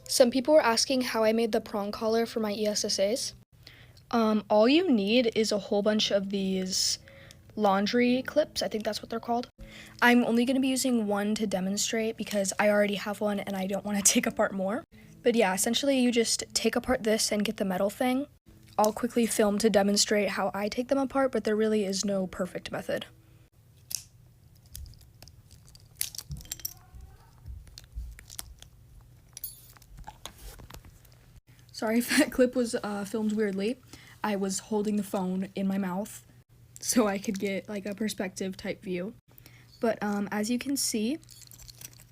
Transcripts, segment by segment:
Some people were asking how I made the prong collar for my ESSAs. All you need is a whole bunch of these laundry clips. I think that's what they're called. I'm only going to be using one to demonstrate because I already have one and I don't want to take apart more. But yeah, essentially you just take apart this and get the metal thing. I'll quickly film to demonstrate how I take them apart, but there really is no perfect method. Sorry if that clip was filmed weirdly. I was holding the phone in my mouth so I could get like a perspective type view. But as you can see,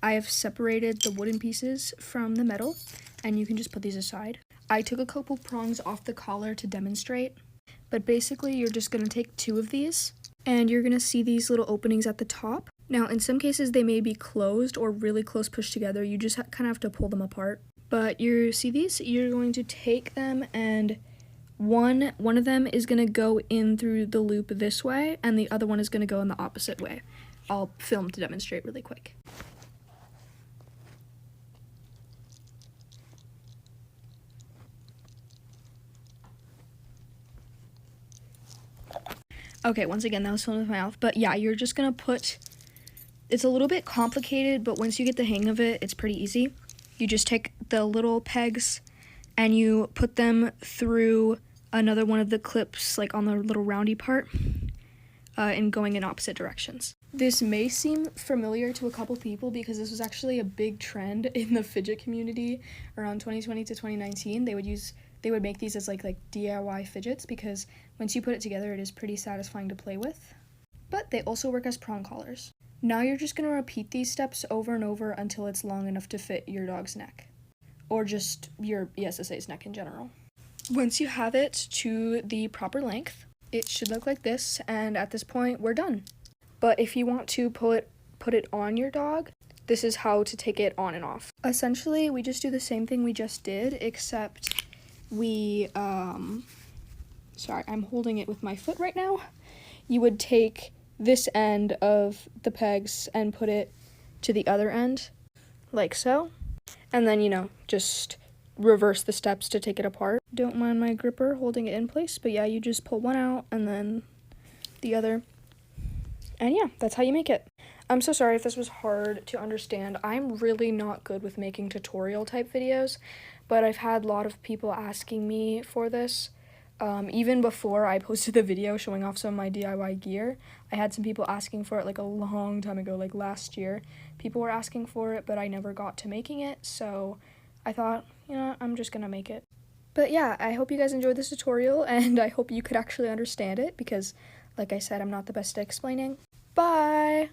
I have separated the wooden pieces from the metal, and you can just put these aside. I took a couple prongs off the collar to demonstrate, but basically you're just going to take two of these, and you're going to see these little openings at the top. Now, in some cases they may be closed or really close pushed together. You just kind of have to pull them apart. But you see these? You're going to take them, and one of them is going to go in through the loop this way, and the other one is going to go in the opposite way. I'll film to demonstrate really quick. Okay, once again, that was filmed with my mouth. But yeah, you're just going to put... It's a little bit complicated, but once you get the hang of it, it's pretty easy. You just take the little pegs and you put them through another one of the clips, like on the little roundy part, and going in opposite directions. This may seem familiar to a couple people because this was actually a big trend in the fidget community around 2020 to 2019. They would make these as like DIY fidgets because once you put it together, it is pretty satisfying to play with. But they also work as prong collars. Now you're just going to repeat these steps over and over until it's long enough to fit your dog's neck, or just your ESSA's neck in general. Once you have it to the proper length, it should look like this, and at this point, we're done. But if you want to put it on your dog, this is how to take it on and off. Essentially, we just do the same thing we just did, except we, sorry, I'm holding it with my foot right now. You would take this end of the pegs and put it to the other end, like so. And then, just reverse the steps to take it apart. Don't mind my gripper holding it in place, but yeah, you just pull one out and then the other. And yeah, that's how you make it. I'm so sorry if this was hard to understand. I'm really not good with making tutorial type videos, but I've had a lot of people asking me for this. Even before I posted the video showing off some of my DIY gear, I had some people asking for it like a long time ago, like last year. People were asking for it, but I never got to making it, so I thought, I'm just gonna make it. But yeah, I hope you guys enjoyed this tutorial, and I hope you could actually understand it, because, like I said, I'm not the best at explaining. Bye!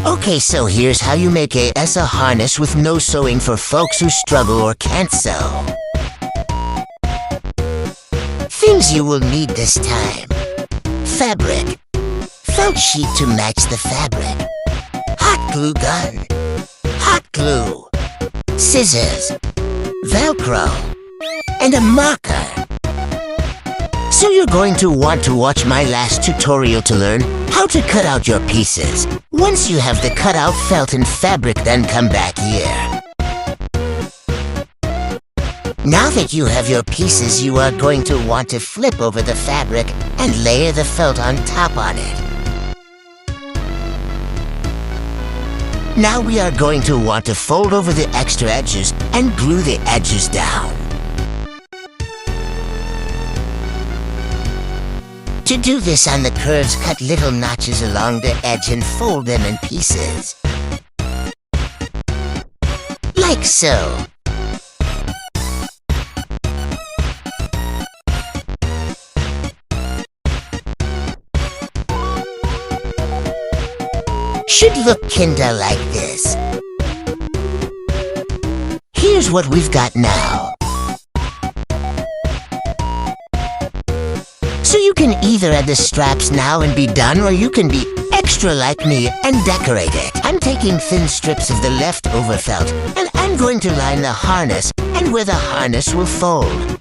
Okay, so here's how you make a ESSA harness with no sewing for folks who struggle or can't sew. Things you will need this time: fabric, felt sheet to match the fabric, hot glue gun, hot glue, scissors, Velcro, and a marker. So you're going to want to watch my last tutorial to learn how to cut out your pieces. Once you have the cutout felt and fabric, then come back here. Now that you have your pieces, you are going to want to flip over the fabric and layer the felt on top on it. Now we are going to want to fold over the extra edges and glue the edges down. To do this on the curves, cut little notches along the edge and fold them in pieces. Like so. should look kinda like this. Here's what we've got now. So you can either add the straps now and be done, or you can be extra like me and decorate it. I'm taking thin strips of the leftover felt, and I'm going to line the harness and where the harness will fold.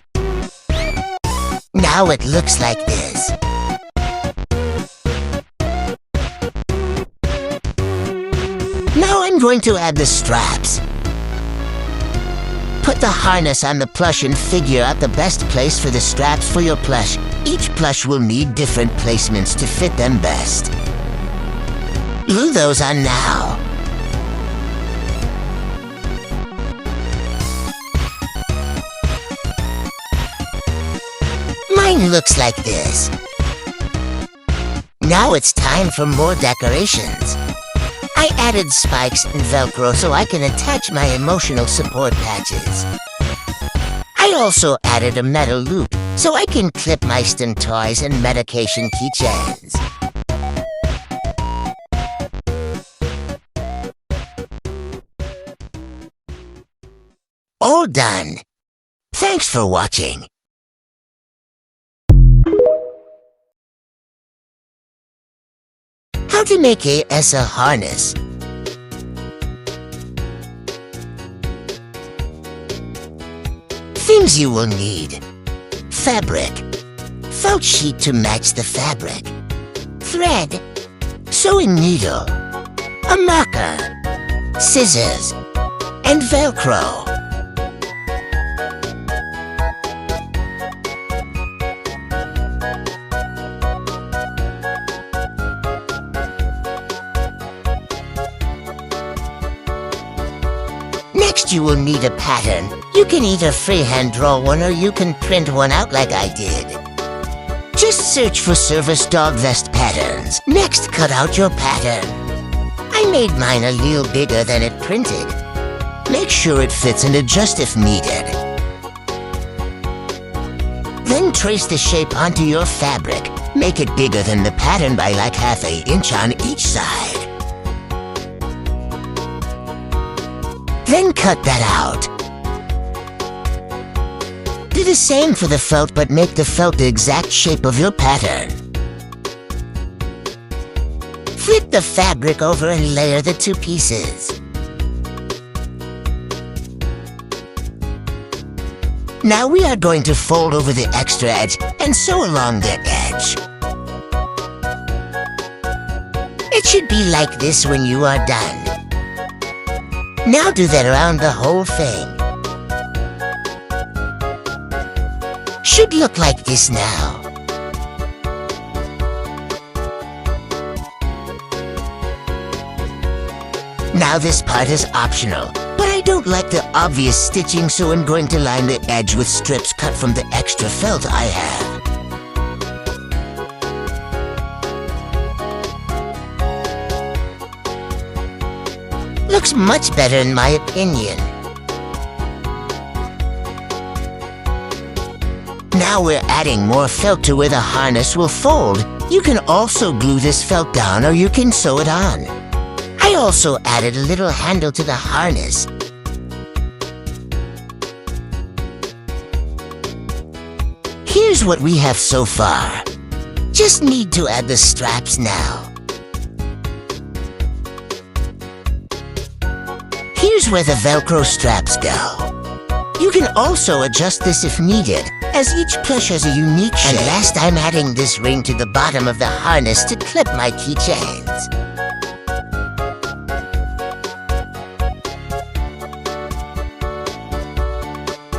Now it looks like this. Now I'm going to add the straps. Put the harness on the plush and figure out the best place for the straps for your plush. Each plush will need different placements to fit them best. Glue those on now. Mine looks like this. Now it's time for more decorations. I added spikes and Velcro so I can attach my emotional support patches. I also added a metal loop so I can clip my STEM toys and medication keychains. All done. Thanks for watching. How to make a ESSA harness. Things you will need: fabric, felt sheet to match the fabric, thread, sewing needle, a marker, scissors, and Velcro. Next, you will need a pattern. You can either freehand draw one or you can print one out like I did. Just search for service dog vest patterns. Next, cut out your pattern. I made mine a little bigger than it printed. Make sure it fits and adjust if needed. Then trace the shape onto your fabric. Make it bigger than the pattern by like ½ inch on each side. Then cut that out. Do the same for the felt, but make the felt the exact shape of your pattern. Flip the fabric over and layer the two pieces. Now we are going to fold over the extra edge and sew along the edge. It should be like this when you are done. Now do that around the whole thing. Should look like this now. Now this part is optional, but I don't like the obvious stitching, so I'm going to line the edge with strips cut from the extra felt I have. Looks much better in my opinion. Now we're adding more felt to where the harness will fold. You can also glue this felt down or you can sew it on. I also added a little handle to the harness. Here's what we have so far. Just need to add the straps now. Here's where the Velcro straps go. You can also adjust this if needed, as each plush has a unique shape. And last, I'm adding this ring to the bottom of the harness to clip my keychains.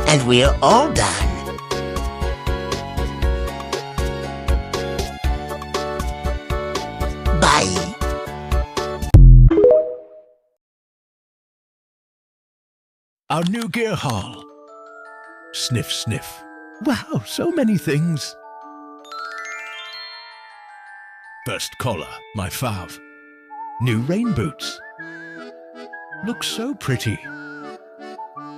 And we're all done. Bye. Our new gear haul. Sniff, sniff. Wow, so many things. First collar, my fav. New rain boots. Looks so pretty.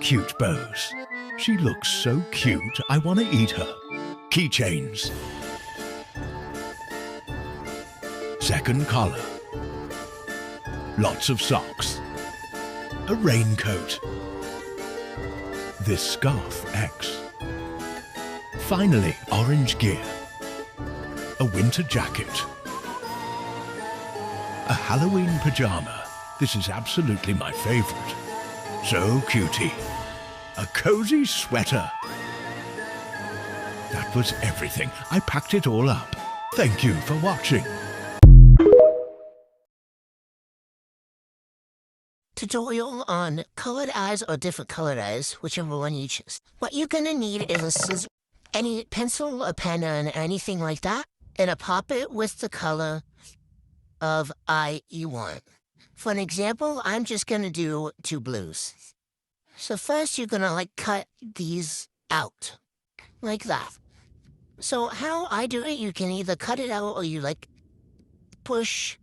Cute bows. She looks so cute, I want to eat her. Keychains. Second collar. Lots of socks. A raincoat. This scarf X. Finally, orange gear. A winter jacket. A Halloween pajama. This is absolutely my favorite. So cutie. A cozy sweater. That was everything. I packed it all up. Thank you for watching. Tutorial on colored eyes or different colored eyes, whichever one you choose. What you're gonna need is a scissor, any pencil, a pen, and anything like that, and a poppet with the color of eye you want. For an example, I'm just gonna do 2 blues. So first you're gonna cut these out, like that. So how I do it, you can either cut it out or you push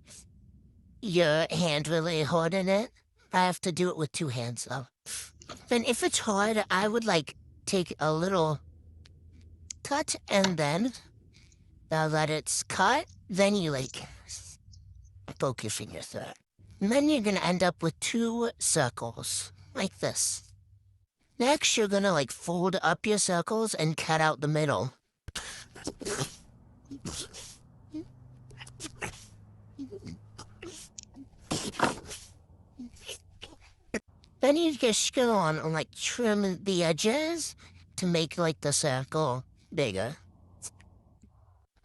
your hand really hard in it. I have to do it with 2 hands though. Then if it's hard, I would take a little cut and then now that it's cut, then you poke your finger through it. And then you're gonna end up with 2 circles, like this. Next, you're gonna fold up your circles and cut out the middle. Then you just go on and trim the edges to make the circle bigger.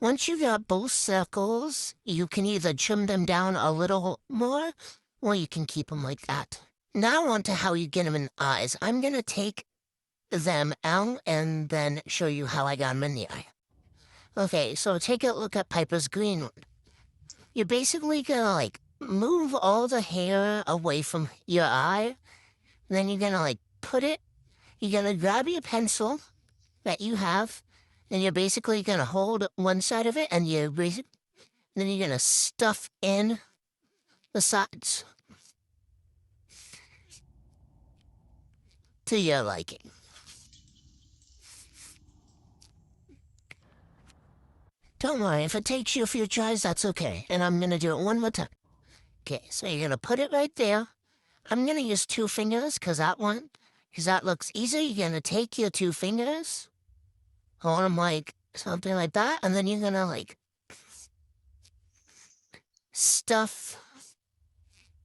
Once you got both circles, you can either trim them down a little more or you can keep them like that. Now on to how you get them in eyes. I'm gonna take them out and then show you how I got them in the eye. Okay, so take a look at Piper's green one. You're basically gonna move all the hair away from your eye. Then you're gonna you're gonna grab your pencil that you have, and you're basically gonna hold one side of it, and then you're gonna stuff in the sides to your liking. Don't worry, if it takes you a few tries, that's okay. And I'm gonna do it one more time. Okay, so you're gonna put it right there. I'm gonna use 2 fingers, because that looks easy. You're gonna take your 2 fingers, hold them something like that, and then you're gonna stuff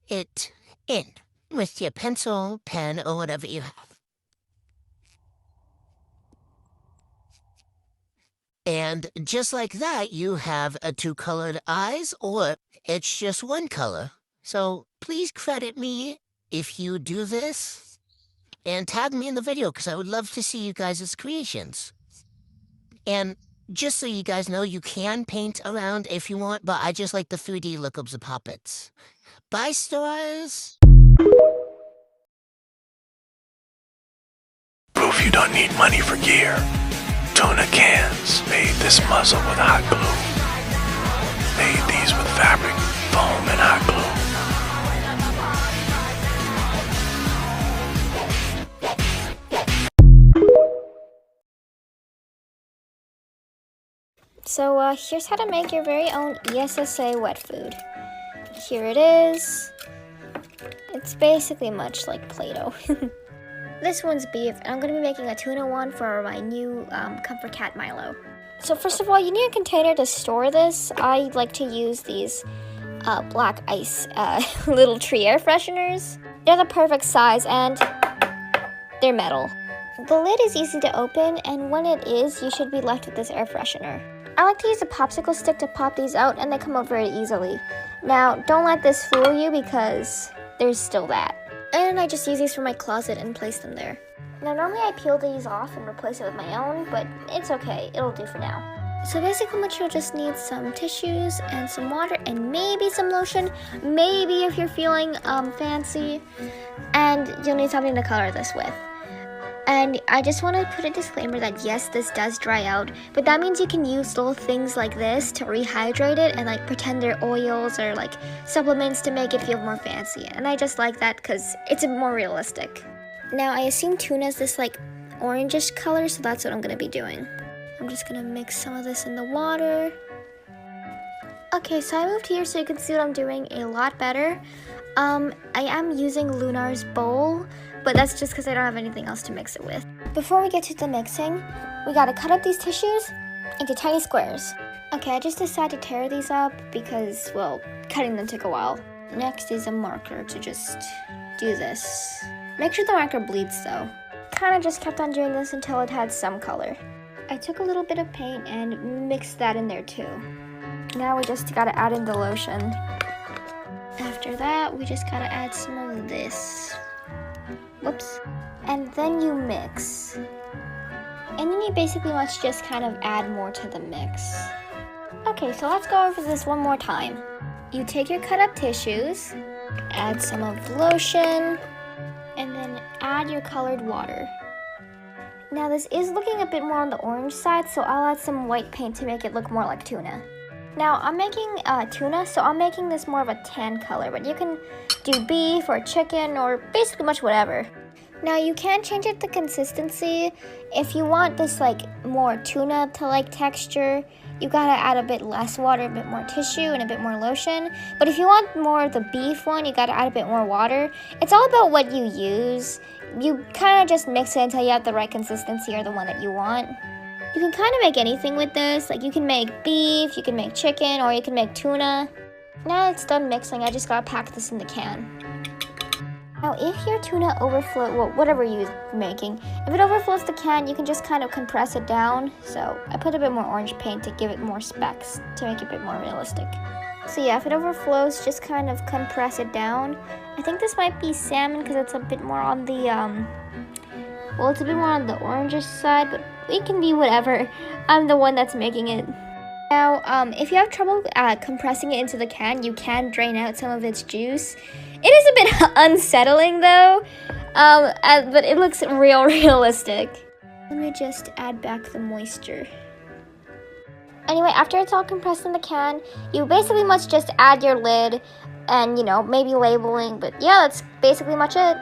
it in with your pencil, pen, or whatever you have. And just like that, you have 2 colored eyes, or it's just 1 color. So please credit me if you do this, and tag me in the video, because I would love to see you guys' creations. And just so you guys know, you can paint around if you want, but I just like the 3D look of the puppets. Bye, stars! Proof you don't need money for gear. Tuna cans made this muzzle with hot glue. Made these with fabric, foam, and hot glue. So here's how to make your very own ESSA wet food. Here it is. It's basically much like Play-Doh. This one's beef, and I'm going to be making a tuna one for my new Comfort Cat Milo. So first of all, you need a container to store this. I like to use these black ice little tree air fresheners. They're the perfect size, and they're metal. The lid is easy to open, and when it is, you should be left with this air freshener. I like to use a popsicle stick to pop these out, and they come out very easily. Now, don't let this fool you, because there's still that. And I just use these for my closet and place them there. Now, normally I peel these off and replace it with my own, but it's okay, it'll do for now. So basically what you'll just need some tissues and some water and maybe some lotion, maybe if you're feeling fancy, and you'll need something to color this with. And I just want to put a disclaimer that yes, this does dry out, but that means you can use little things like this to rehydrate it and pretend they're oils or supplements to make it feel more fancy. And I just like that because it's more realistic. Now I assume tuna is this orangish color, so that's what I'm going to be doing. I'm just going to mix some of this in the water. Okay, so I moved here so you can see what I'm doing a lot better. I am using Lunar's bowl, but that's just because I don't have anything else to mix it with. Before we get to the mixing, we gotta cut up these tissues into tiny squares. Okay, I just decided to tear these up because, well, cutting them took a while. Next is a marker to just do this. Make sure the marker bleeds though. Kinda just kept on doing this until it had some color. I took a little bit of paint and mixed that in there too. Now we just gotta add in the lotion. After that, we just gotta add some of this. Whoops. And then you mix. And then you basically must just kind of add more to the mix. Okay, so let's go over this one more time. You take your cut up tissues, add some of the lotion, and then add your colored water. Now this is looking a bit more on the orange side, so I'll add some white paint to make it look more like tuna. Now I'm making tuna, so I'm making this more of a tan color, but you can do beef or chicken or basically much whatever. Now you can change up the consistency. If you want this like more tuna to like texture, you gotta add a bit less water, a bit more tissue, and a bit more lotion. But if you want more of the beef one, you gotta add a bit more water. It's all about what you use. You kind of just mix it until you have the right consistency or the one that you want. You can kind of make anything with this. Like you can make beef, you can make chicken, or you can make tuna. Now it's done mixing, I just gotta pack this in the can. Now if your tuna overflows, well, whatever you're making, if it overflows the can, you can just kind of compress it down. So I put a bit more orange paint to give it more specks, to make it a bit more realistic. So yeah, if it overflows, just kind of compress it down. I think this might be salmon because it's a bit more on the, well, it's a bit more on the orangish side, but it can be whatever. I'm the one that's making it. Now, if you have trouble compressing it into the can, you can drain out some of its juice. It is a bit unsettling though, but it looks realistic. Let me just add back the moisture. Anyway, after it's all compressed in the can, you basically must just add your lid and, you know, maybe labeling, but yeah, that's basically much it.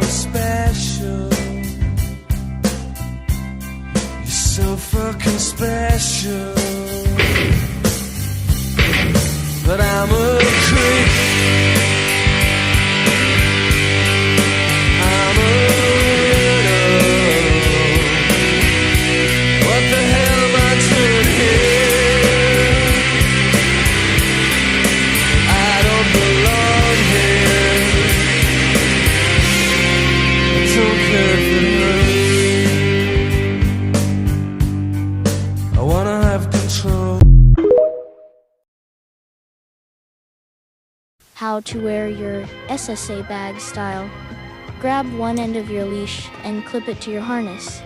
Special, you're so fucking special, but I'm a creep, I'm a widow. What the hell am I doing here? I don't belong here. Don't care if it hurts. I wanna have control. How to wear your ESSA bag style. Grab one end of your leash and clip it to your harness.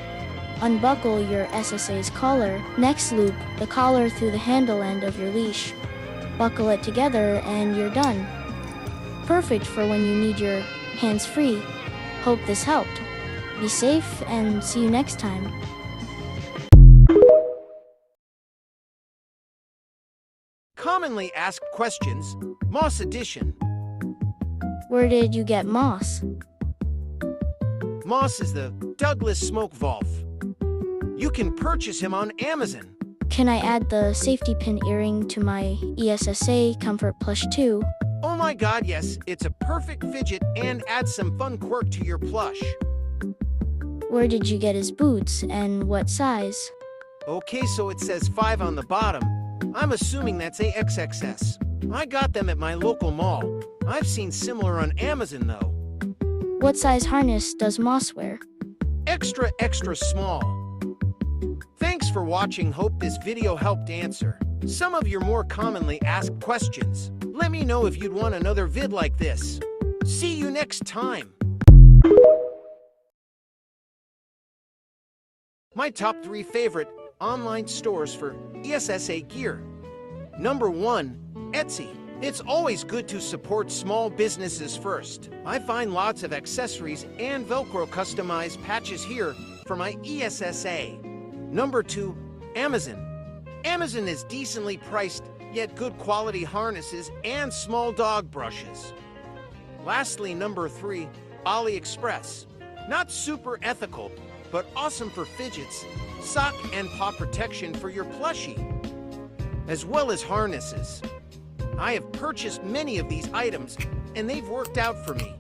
Unbuckle your SSA's collar. Next loop the collar through the handle end of your leash. Buckle it together and you're done. Perfect for when you need your hands free. Hope this helped. Be safe and see you next time. Commonly asked questions, Moss Edition. Where did you get Moss? Moss is the Douglas Smoke Wolf. You can purchase him on Amazon. Can I add the safety pin earring to my ESSA Comfort Plush 2? Oh my god, yes, it's a perfect fidget and adds some fun quirk to your plush. Where did you get his boots and what size? Okay, so it says 5 on the bottom, I'm assuming that's a XXS. I got them at my local mall. I've seen similar on Amazon though. What size harness does Moss wear? Extra, extra small. Thanks for watching. Hope this video helped answer some of your more commonly asked questions. Let me know if you'd want another vid like this. See you next time. My top 3 favorite online stores for ESSA gear. Number 1, Etsy. It's always good to support small businesses first. I find lots of accessories and Velcro customized patches here for my ESSA. Number 2, Amazon. Amazon is decently priced, yet good quality harnesses and small dog brushes. Lastly, number 3, AliExpress. Not super ethical, but awesome for fidgets, sock and paw protection for your plushie, as well as harnesses. I have purchased many of these items, and they've worked out for me.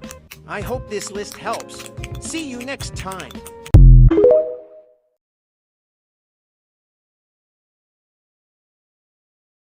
I hope this list helps. See you next time.